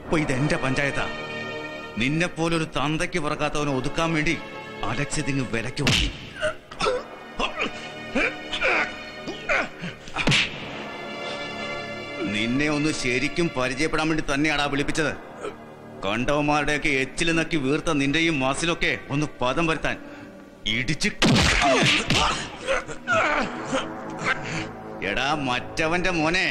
ഇപ്പൊ ഇതെന്റെ പഞ്ചായത്താ. നിന്നെ പോലൊരു തന്തയ്ക്ക് പറക്കാത്തവനെ ഒതുക്കാൻ വേണ്ടി അലക്സ് ഇതിങ്ങ് വിലക്ക് വാങ്ങി. നിന്നെ ഒന്ന് ശരിക്കും പരിചയപ്പെടാൻ വേണ്ടി തന്നെയാടാ വിളിപ്പിച്ചത്. കണ്ടവന്മാരുടെയൊക്കെ എച്ചിൽ നക്കി വീർത്ത നിന്റെയും മാസിലൊക്കെ ഒന്ന് പദം വരുത്താൻ ഇടിച്ച്. എടാ മറ്റവന്റെ മോനെ,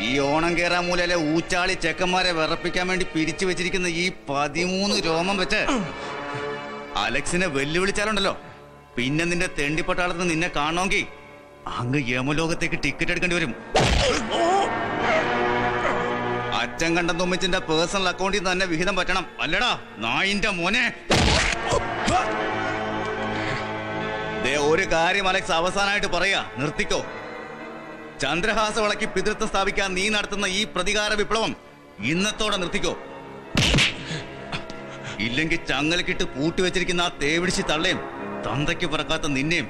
ഈ ഓണം കേറാൻ മൂലയിലെ ഊച്ചാളി ചെക്കന്മാരെ വിറപ്പിക്കാൻ വേണ്ടി പിരിച്ചു വെച്ചിരിക്കുന്ന ഈ 13 രോമം വെച്ച് അലക്സിനെ വെല്ലുവിളിച്ചാലുണ്ടല്ലോ, പിന്നെ നിന്റെ തെണ്ടിപ്പട്ടാളത്തിന് നിന്നെ കാണണമെങ്കിൽ അങ്ങ് യമലോകത്തേക്ക് ടിക്കറ്റ് എടുക്കേണ്ടി വരും. അച്ഛൻ കണ്ട തുമ്മിച്ചിന്റെ പേഴ്സണൽ അക്കൗണ്ടിൽ നിന്ന് തന്നെ വിഹിതം പറ്റണം. അല്ലടാ നായിന്റെ മോനെ. ഒരു കാര്യം അലക്സ് അവസാനമായിട്ട് പറയാ, നിർത്തിക്കോ. ചന്ദ്രഹാസ വളക്കി പിതൃത്വം സ്ഥാപിക്കാൻ നീ നടത്തുന്ന ഈ പ്രതികാര വിപ്ലവം ഇന്നത്തോടെ നിർത്തിക്കോ. ഇല്ലെങ്കിൽ ചങ്ങലക്കിട്ട് പൂട്ടിവെച്ചിരിക്കുന്ന ആ തേവിടിച്ച് തള്ളയും തന്തയ്ക്ക് പറക്കാത്ത നിന്നെയും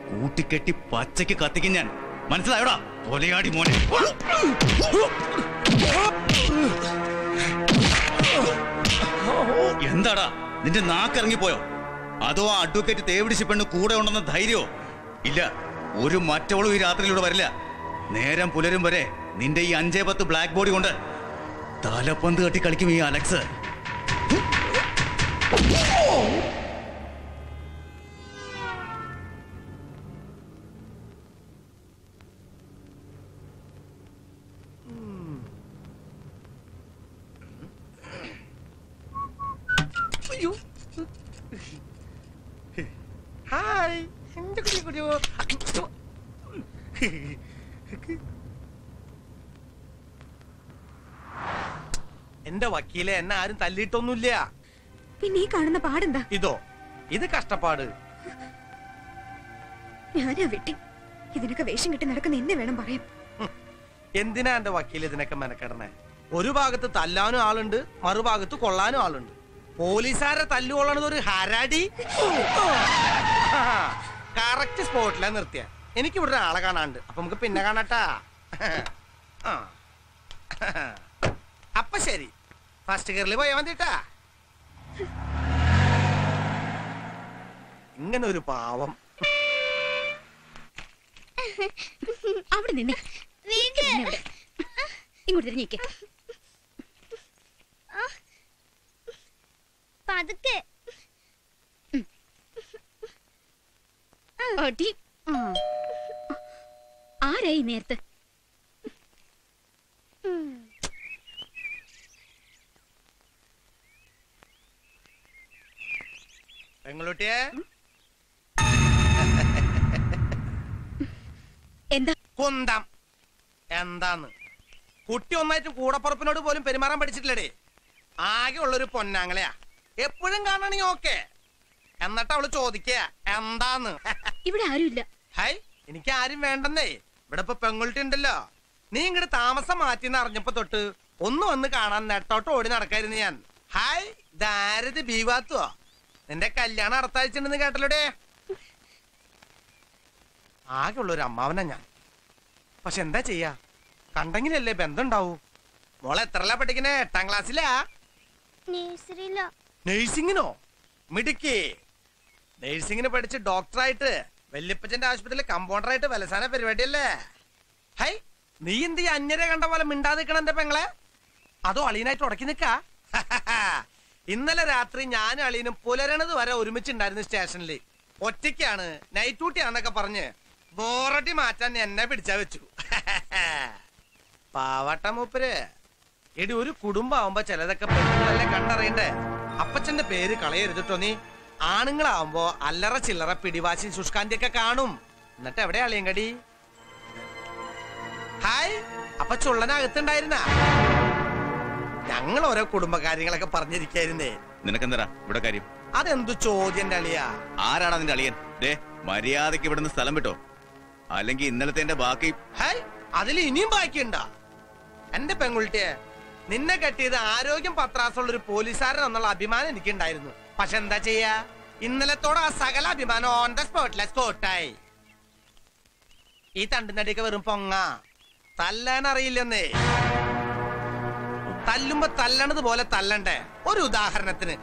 കൂട്ടിക്കെട്ടി പച്ചയ്ക്ക് കത്തിക്കും ഞാൻ. മനസ്സിലായോടാ കൊലയാടി മോനെ? എന്താടാ നിന്റെ നാക്കിറങ്ങിപ്പോയോ? അതോ ആ അഡ്വക്കേറ്റ് തേവിടിച്ച് പെണ്ണ് കൂടെ ഉണ്ടെന്ന ധൈര്യമോ? ഇല്ല, ഒരു മറ്റവളും ഈ രാത്രിയിലൂടെ വരില്ല. നേരം പുലരും വരെ നിന്റെ ഈ 5-10 ബ്ലാക്ക് ബോഡി കൊണ്ട് തലപ്പന്ത് കെട്ടി കളിക്കും ഈ അലക്സ്. ഹായ്, എന്റെ വക്കീലെ, എന്നെ ആരും തല്ലിയിട്ടൊന്നുമില്ല. പിന്നെ ഈ കാണുന്ന പാടെന്താ? ഇത് കഷ്ടപ്പാട്. ഞാനാ വെട്ടി. ഇതിനൊക്കെ വേഷം കെട്ടി നടക്കുന്ന എന്നെ വേണം പറയാൻ. എന്തിനാ എന്റെ വക്കീൽ ഇതിനൊക്കെ മെനക്കെടണേ? ഒരു ഭാഗത്ത് തല്ലാനും ആളുണ്ട്, മറുഭാഗത്ത് കൊള്ളാനും ആളുണ്ട്. പോലീസുകാരെ തല്ലുകൊള്ളണത് ഒരു ഹരാടി. കറക്റ്റ് സ്പോട്ടിലാ നിർത്തിയ. എനിക്ക് ഇവിടെ ആളെ കാണാണ്ട്. അപ്പൊ നമുക്ക് പിന്നെ കാണട്ടാ. അപ്പൊ ശരി, ഫസ്റ്റ് ഗിയറിൽ പോയാ മതിട്ടാ. ഇങ്ങനെ ഒരു പാവം. അവിടെ നിന്നെ ഇങ്ങോട്ട് തിരിഞ്ഞേക്ക്. പതുക്കെ. ആരായി നേരത്തെ? പെങ്ങളുട്ടിയെ, എന്താ കുന്തം? എന്താന്ന് കുട്ടി ഒന്നായിട്ട് കൂടപ്പുറപ്പിനോട് പോലും പെരുമാറാൻ പഠിച്ചിട്ടില്ലടേ. ആകെ ഉള്ളൊരു പൊന്നാങ്ങളെയാ. എപ്പോഴും കാണാണെങ്കിൽ ഓക്കെ. എന്നിട്ട് അവള് ചോദിക്കുക എന്താന്ന്. ഇവിടെ ആരുമില്ല. ഹായ്, എനിക്ക് ആരും വേണ്ടെന്നേ. ഇവിടെ ഇപ്പൊ പെൺകുട്ടി ഉണ്ടല്ലോ. നീ ഇങ്ങോട്ട് താമസം മാറ്റിന്ന് അറിഞ്ഞപ്പോ തൊട്ട് ഒന്ന് വന്ന് കാണാൻ നെട്ടോട്ട് ഓടി നടക്കായിരുന്നു ഞാൻ. ഹായ്, ധാരത് ബീവാത്തുവോ? നിന്റെ കല്യാണം അടുത്താഴ്ചണ്ടെന്ന് കേട്ടല്ലോടേ. ആകെ ഉള്ളൊരു അമ്മാവനാ ഞാൻ. പക്ഷെ എന്താ ചെയ്യാ, കണ്ടെങ്കിലല്ലേ ബന്ധം ഉണ്ടാവൂ. മോളെ എത്രല്ല പഠിക്കണേ? 8ാം ക്ലാസ്സിലാ? നഴ്സിംഗിനോ? മിടുക്കി. നഴ്സിംഗിന് പഠിച്ച് ഡോക്ടറായിട്ട് വല്യപ്പച്ചന്റെ ആശുപത്രിയിൽ കമ്പൗണ്ടറായിട്ട് വലസാന പരിപാടിയല്ലേ? ഹൈ, നീ എന്ത് ഈ അന്യരെ കണ്ട പോലെ മിണ്ടാതെ നിൽക്കണം എന്റെ പെങ്ങളെ? അതോ അളിയനായിട്ട് ഉടക്കി നിൽക്ക? ഇന്നലെ രാത്രി ഞാനും അളിയനും പുലരണത് വരെ ഒരുമിച്ചുണ്ടായിരുന്നു സ്റ്റേഷനിൽ. ഒറ്റയ്ക്കാണ്, നൈറ്റ് ഡ്യൂട്ടിയാന്നൊക്കെ പറഞ്ഞ് ബോറടി മാറ്റാൻ എന്നെ പിടിച്ചാ വെച്ചു. പാവട്ട മൂപ്പര്. എടി, ഒരു കുടുംബാവുമ്പോ ചിലതൊക്കെ പെണ്ണുങ്ങളല്ലേ കണ്ടറിയണ്ടേ. അപ്പച്ചന്റെ പേര് കളയരുതിട്ടോ നീ. ആണുങ്ങളാവുമ്പോ അല്ലറ ചില്ലറ പിടിവാശി ശുഷ്കാന്തി ഒക്കെ കാണും. എന്നിട്ട് എവിടെയാ അളിയങ്കടി? ഹായ്, അപ്പൊ ചുള്ളനകത്തുണ്ടായിരുന്ന ഞങ്ങൾ ഓരോ കുടുംബകാര്യങ്ങളൊക്കെ പറഞ്ഞിരിക്കായിരുന്നേ. നിനക്കെന്താ ഇവിടെ കാര്യം? അതെന്തു ചോദ്യം അളിയാ? ആരാടാ നിന്റെ അളിയൻ? മര്യാദക്ക് ഇവിടുന്ന് സ്ഥലം വിട്ടോ, അല്ലെങ്കിൽ ഇന്നലത്തെ ബാക്കി. ഹായ്, അതിൽ ഇനിയും ബാക്കിയുണ്ടാ? എന്റെ പെൺകുട്ടിയെ, നിന്നെ കെട്ടിയത് ആരോഗ്യം പത്രാസുള്ളൊരു പോലീസുകാരൻ എന്നുള്ള അഭിമാനം എനിക്കുണ്ടായിരുന്നു. പക്ഷെ എന്താ ചെയ്യാ, ഇന്നലത്തോടെ ആ സകല അഭിമാനം ഓൺ ദ സ്പോട്ടിലെ സ്കോട്ടായി. ഈ തണ്ടിനടിയൊക്കെ വെറും പൊങ്ങ, തല്ലാൻ അറിയില്ലെന്നേ. തല്ലുമ്പോ തല്ലണത് പോലെ തല്ലണ്ടേ? ഒരു ഉദാഹരണത്തിന്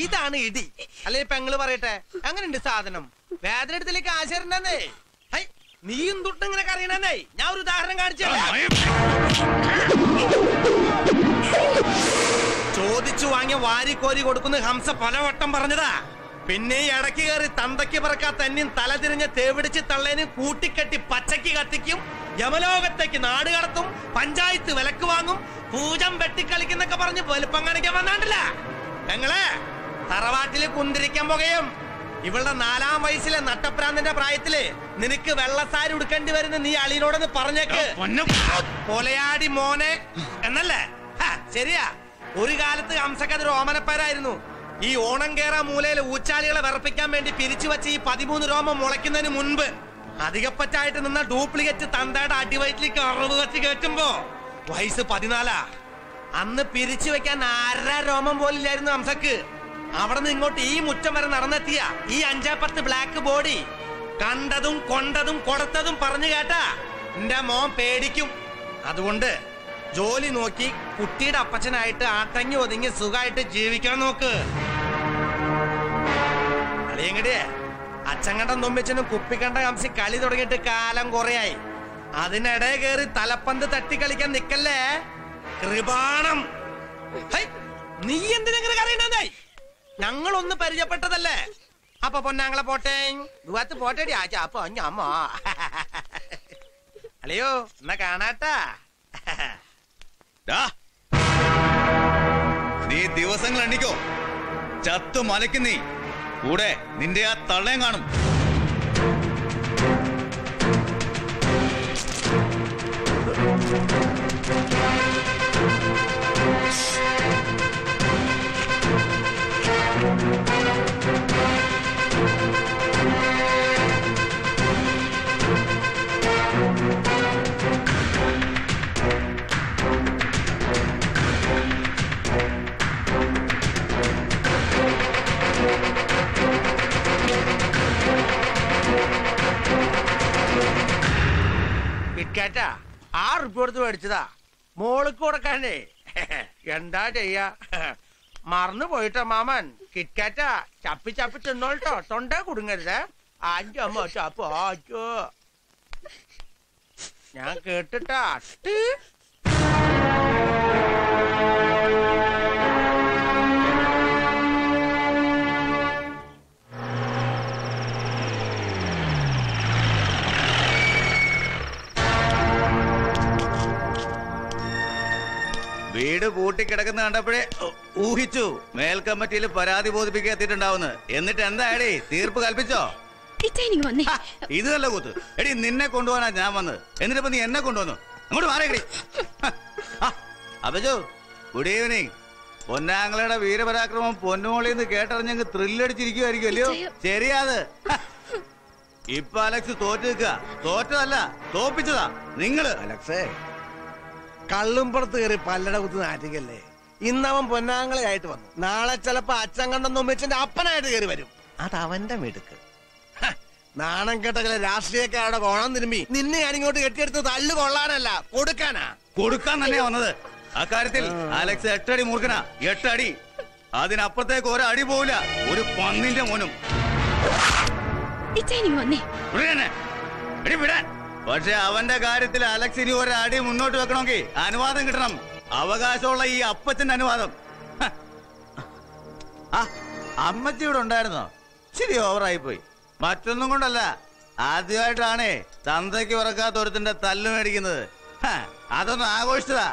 ഇതാണ് ഇടി. അല്ലെ പെങ്ങള് പറയട്ടെ, അങ്ങനെയുണ്ട് സാധനം. വേദന എടുത്തിലേക്ക് ആശയണ്ടേ? നീയും തൊട്ട് ഇങ്ങനെ കറിയണേ. ഞാൻ ഒരു ഉദാഹരണം കാണിച്ചു. ചോദിച്ചു വാങ്ങിയ വാരിക്കോരി കൊടുക്കുന്ന ഹംസ പലവട്ടം പറഞ്ഞതാ. പിന്നെ ഈ ഇടയ്ക്ക് കയറി തന്തയ്ക്ക് പറക്കാത്ത തന്നെയും തലതിരിഞ്ഞ് തേവിടിച്ച് തള്ളേനും കൂട്ടിക്കെട്ടി പച്ചയ്ക്ക് കത്തിക്കും, യമലോകത്തേക്ക് നാട് കടത്തും, പഞ്ചായത്ത് വിലക്ക് വാങ്ങും, പൂജം വെട്ടിക്കളിക്കുന്നൊക്കെ പറഞ്ഞ് വലുപ്പം കാണിക്കാൻ വന്നാണ്ടില്ല. ഞങ്ങളെ തറവാട്ടില് കുന്തിരിക്കാൻ പുകയും. ഇവളുടെ 4-ാം വയസ്സിലെ നട്ടപ്രാന്തന്റെ പ്രായത്തില് നിനക്ക് വെള്ളസാരി ഉടുക്കേണ്ടി വരുന്ന നീ അളിയനോടൊന്ന് പറഞ്ഞേക്ക്. കൊലയാടി മോനെ എന്നല്ലേ? ശരിയാ, ഒരു കാലത്ത് ഹംസക്കതൊരു ഓമനപ്പേരായിരുന്നു. ഈ ഓണം കേറാ മൂലയില് ഊച്ചാളികളെ വിറപ്പിക്കാൻ വേണ്ടി പിരിച്ചു വെച്ച ഈ 13 രോമം മുളയ്ക്കുന്നതിന് മുൻപ് അധികപ്പറ്റായിട്ട് നിന്ന ഡ്യൂപ്ലിക്കേറ്റ് തന്തയുടെ അടിവയറ്റിലേക്ക് 60 കത്തി കയറ്റുമ്പോ വയസ്സ് 14. അന്ന് പിരിച്ചു വെക്കാൻ 1/2 രോമം പോലില്ലായിരുന്നു ഹംസക്ക്. അവിടെ നിന്ന് ഇങ്ങോട്ട് ഈ മുറ്റം വരെ നടന്നെത്തിയ ഈ 5-10 ബ്ലാക്ക് ബോഡി കണ്ടതും കൊണ്ടതും കൊടുത്തതും പറഞ്ഞു കേട്ടാ എന്റെ മോൻ പേടിക്കും. അതുകൊണ്ട് ജോലി നോക്കി കുട്ടിയുടെ അപ്പച്ചനായിട്ട് ആട്ടങ്ങി ഒതുങ്ങി സുഖമായിട്ട് ജീവിക്കാൻ നോക്ക്. അളിയങ്ങടിയേ, അച്ചങ്ങണ്ടം നൊമ്പിച്ചനും കുപ്പിക്കണ്ട ഹംസി കളി തുടങ്ങിയിട്ട് കാലം കുറയായി. അതിനിടെ കയറി തലപ്പന്ത് തട്ടി കളിക്കാൻ നിക്കല്ലേ കൃപാണം. നീ എന്തിനെങ്ങനെ കറിയണ്ടായി? ഞങ്ങളൊന്ന് പരിചയപ്പെട്ടതല്ലേ? അപ്പൊ പൊന്നാങ്ങളെ പോട്ടെ, ദുവാത്ത് പോട്ടേടി ആച്ച. അപ്പൊ അമ്മ അളിയോ എന്നാ കാണാട്ടാ. നീ ദിവസങ്ങൾ എണ്ണിക്കോ, ചത്തു മലയ്ക്കും നീ. കൂടെ നിന്റെ ആ തള്ളയും കാണും. കിറ്റ്കാറ്റാ 6 റുപ്യ കൊടുത്ത് മേടിച്ചതാ, മോൾക്ക് കൊടുക്കാനേ. എന്താ ചെയ്യാ, മറന്നു പോയിട്ടോ മാമൻ. കിറ്റ്കാറ്റാ ചപ്പി ചപ്പി തിന്നോട്ടോ, തൊണ്ട കുടുങ്ങരുത്. അമ്മ ചപ്പോ ഞാൻ കേട്ടിട്ടാ. വീട് പൂട്ടിക്കിടക്കുന്ന കണ്ടപ്പോഴേ ഊഹിച്ചു മേൽക്കമ്മിറ്റിയിൽ പരാതി ബോധിപ്പിക്കാൻ എത്തിയിട്ടുണ്ടാവുന്നു. എന്നിട്ട് എന്താടി തീർപ്പ് കൽപ്പിച്ചോ? ഇത് നല്ല കൂത്ത്. എടി നിന്നെ കൊണ്ടുപോകാനാ ഞാൻ വന്നത്, എന്നിട്ടിപ്പോ നീ എന്നെ കൊണ്ടുവന്നു. അങ്ങോട്ട് മാറിയടി. അപ്പച്ചോ ഗുഡ് ഈവനിങ്. പൊന്നാങ്ങളയുടെ വീരപരാക്രമം പൊന്നുമോളിന്ന് കേട്ടറിഞ്ഞങ്ങ് ത്രില്ലടിച്ചിരിക്കുമായിരിക്കും അല്ലയോ? ശരിയാത്. ഇപ്പൊ അലക്സ് തോറ്റു നിൽക്കുക. തോറ്റതല്ല, തോപ്പിച്ചതാ നിങ്ങള്. അലക്സേ, കള്ളുംപുറത്ത് കയറി പല്ലട കുത്ത് നാറ്റിക്കല്ലേ. ഇന്നവൻ പൊന്നാങ്ങളെ ആയിട്ട് വന്നു, നാളെ ചിലപ്പോ അച്ഛൻ കണ്ടെന്ന് ഉമ്മച്ചന്റെ അപ്പനായിട്ട് കയറി വരും. അതവന്റെ മിടുക്ക്. നാണം കേട്ട ചില രാഷ്ട്രീയക്കാരുടെ കോണം തിരുമ്പി നിന്നെ ഞാനിങ്ങോട്ട് കെട്ടിയെടുത്ത് തല്ലു കൊള്ളാനല്ല, കൊടുക്കാനാ. കൊടുക്കാൻ തന്നെയാ വന്നത്. അക്കാര്യത്തിൽ അലക്സ് 8 അടി മൂർഖനാ. 8 അടി. അതിനപ്പുറത്തേക്ക് ഒരടി പോവില്ല. ഒരു പന്നിന്റെ മോനും. പക്ഷെ അവന്റെ കാര്യത്തിൽ അലക്സ് ഇനി ഒരടി മുന്നോട്ട് വെക്കണമെങ്കിൽ അനുവാദം കിട്ടണം. അവകാശമുള്ള ഈ അപ്പച്ചന്റെ അനുവാദം. അമ്മച്ചി ഇവിടെ ഉണ്ടായിരുന്നോ? ശരി, ഓവറായി പോയി. മറ്റൊന്നും കൊണ്ടല്ല, ആദ്യമായിട്ടാണേ തന്തയ്ക്ക് ഉറക്കാത്ത ഒരുത്തിന്റെ തല്ലു മേടിക്കുന്നത്. അതൊന്നും ആഘോഷിച്ചതാ.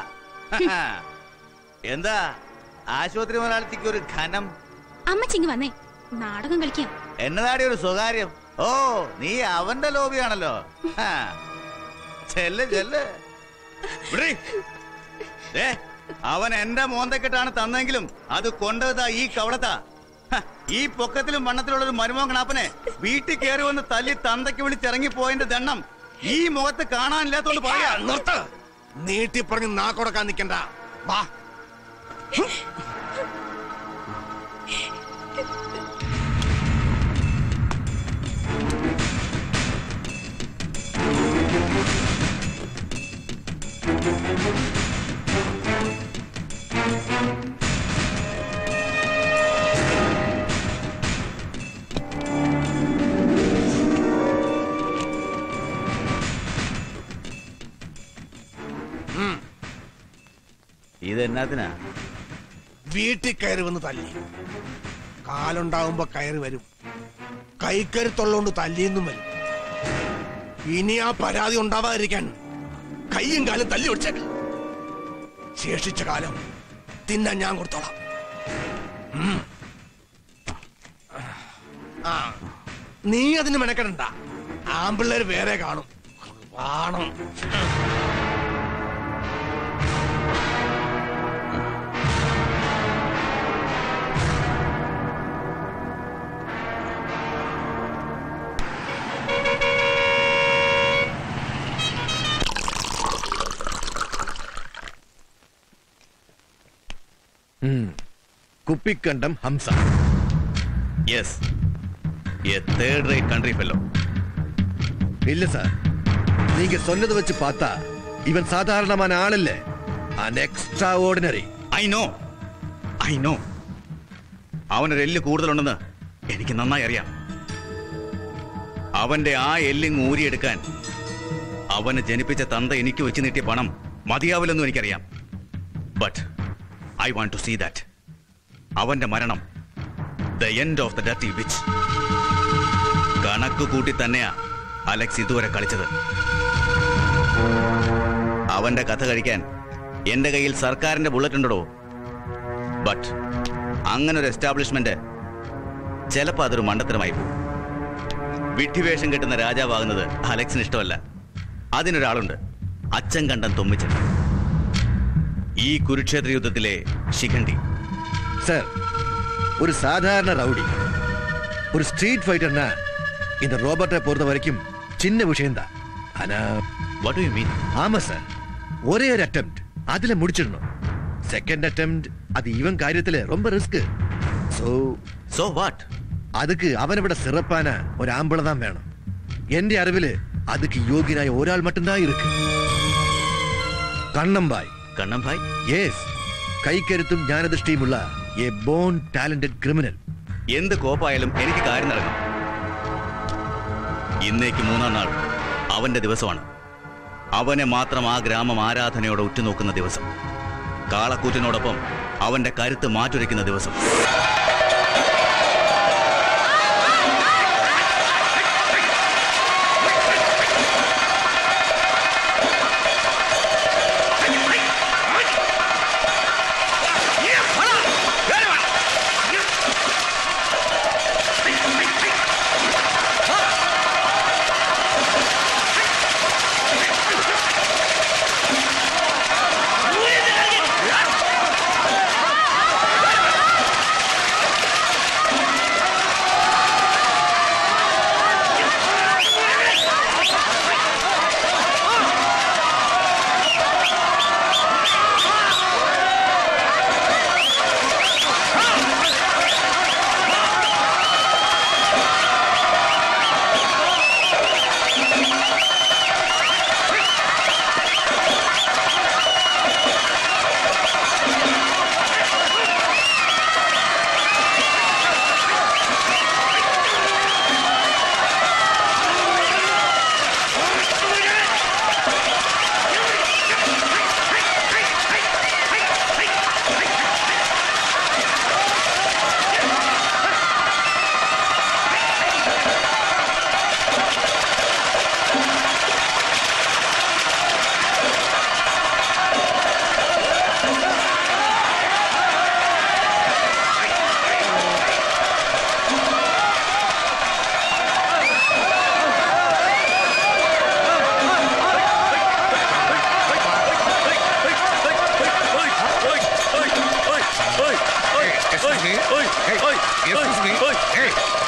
എന്താ ആശുപത്രി മുതലാളിക്ക് ഒരു ഘനം? അമ്മച്ചിങ്ങ് വന്നേ, നാടകം കളിക്കാം. എന്നതാടി ഒരു സ്വകാര്യം? ഓ, നീ അവന്റെ ലോബിയാണല്ലോ. ചെല്ല് ചെല്ല്. അവൻ എന്റെ മോന്തക്കെട്ടാണ് തന്നെങ്കിലും അത് കൊണ്ടതാ ഈ കവളത്താ. ഈ പൊക്കത്തിലും വണ്ണത്തിലുള്ളൊരു മരുമോൻ കണാപ്പനെ വീട്ടിൽ കയറി വന്ന് തല്ലി തന്തയ്ക്ക് വിളിച്ചിറങ്ങി പോയതിന്റെ ദണ്ണം ഈ മുഖത്ത് കാണാനില്ലാത്തോണ്ട് പറയാ. നീട്ടി പറഞ്ഞ് നാക്കൊടക്കാൻ നിൽക്കണ്ട. വാ. ഇതെന്നാത്തിനാ? വീട്ടിൽ കയറി വന്ന് തല്ലി. കാലുണ്ടാവുമ്പോ കയറി വരും. കൈക്കരുത്തുള്ളോണ്ട് തല്ലിയെന്നും വരും. ഇനി ആ പരാതി ഉണ്ടാവാതിരിക്കാൻ കൈയും കാലും തല്ലി ഒടിച്ചേക്ക്. ശേഷിച്ച കാലം തിന്നാൻ ഞാൻ കൊടുത്തോളാം. നീ അതിന് മെനക്കെടണ്ട. ആമ്പിള്ളേര് വേറെ കാണും. കാണും. കുപ്പിക്കണ്ടം Hamsa. Yes, a third rate country fellow. இல்ல சார், நீங்க சொன்னதை வச்சு பார்த்தா இவன் சாதாரணமான ஆள் இல்ல, an extraordinary. ഐ നോ അവനൊരു എല്ല് കൂടുതലുണ്ടെന്ന് എനിക്ക് നന്നായി അറിയാം. അവന്റെ ആ എല്ലിങ് ഊരിയെടുക്കാൻ അവന് ജനിപ്പിച്ച തന്ത എനിക്ക് വെച്ച് നീട്ടിയ പണം മതിയാവില്ലെന്നും എനിക്കറിയാം. But I want to see that. അവന്റെ മരണം, the end of the dirty witch. കണക്ക് കൂട്ടി തന്നെയാ അലക്സ് ഇതുവരെ കളിച്ചത്. അവന്റെ കഥ കഴിക്കാൻ എന്റെ കയ്യിൽ സർക്കാരിന്റെ ബുള്ളറ്റ് ഉണ്ടോ? ബട്ട് അങ്ങനൊരു എസ്റ്റാബ്ലിഷ്മെന്റ് ചിലപ്പോൾ അതൊരു മണ്ടത്തരമായി പോകും. വിഡ്ഢിവേഷം കെട്ടുന്ന രാജാവാകുന്നത് അലക്സിന് ഇഷ്ടമല്ല. അതിനൊരാളുണ്ട്, അച്ഛൻ കണ്ടൻ തൊമ്മിച്ചൻ, ഈ കുരുക്ഷേത്ര യുദ്ധത്തിലെ ശിഖണ്ഡി. சார், ஒரு சாதாரண ரவுடி, ஒரு ஸ்ட்ரீட் ஃபைட்டர்னா இந்த ரோபோட்டை பொறுத்த வரைக்கும் சின்ன விஷயம்தான். ஆனா വാട്ട് ഡു യു മീൻ? ஆமா சார், ஒரே ஒரு அட்டெம்ப்ட் அதுல முடிச்சிடணும். செகண்ட் அட்டெம்ப்ட் அது இவன் காரியத்துல ரொம்ப ரிஸ்க். So what? அதுக்கு அவனை விட சிறப்பான ஒரு ஆம்பளை தான் வேணும். எந்த அறிவிല് அதுக்கு யோகியனாய ஒராள் மட்டும்தான் இருக்கு. കണ്ണമ്പായ്. കണ്ണമ്പായ്? യെസ്, കൈക്കരുത്തും ജ്ഞാനദൃഷ്ടിയുമുള്ള എ ബോൺ ടാലന്റഡ് ക്രിമിനൽ. എന്ത് കോപ്പായാലും എനിക്ക് കാര്യം നടക്കണം. ഇന്നേക്ക് 3-ാം നാൾ അവന്റെ ദിവസമാണ്. അവനെ മാത്രം ആ ഗ്രാമം ആരാധനയോടെ ഉറ്റുനോക്കുന്ന ദിവസം. കാളക്കൂറ്റിനോടൊപ്പം അവന്റെ കരുത്ത് മാറ്റുരയ്ക്കുന്ന ദിവസം.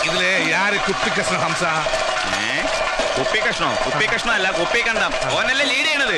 ഇതിലെ യാര് കുപ്പിക്കഷ്ണം ഹംസ? കുപ്പി കഷ്ണോ? കുപ്പി കഷ്ണം അല്ല, കുപ്പി കണ്ടം. ഓനല്ലേ ലീഡ് ചെയ്യണത്.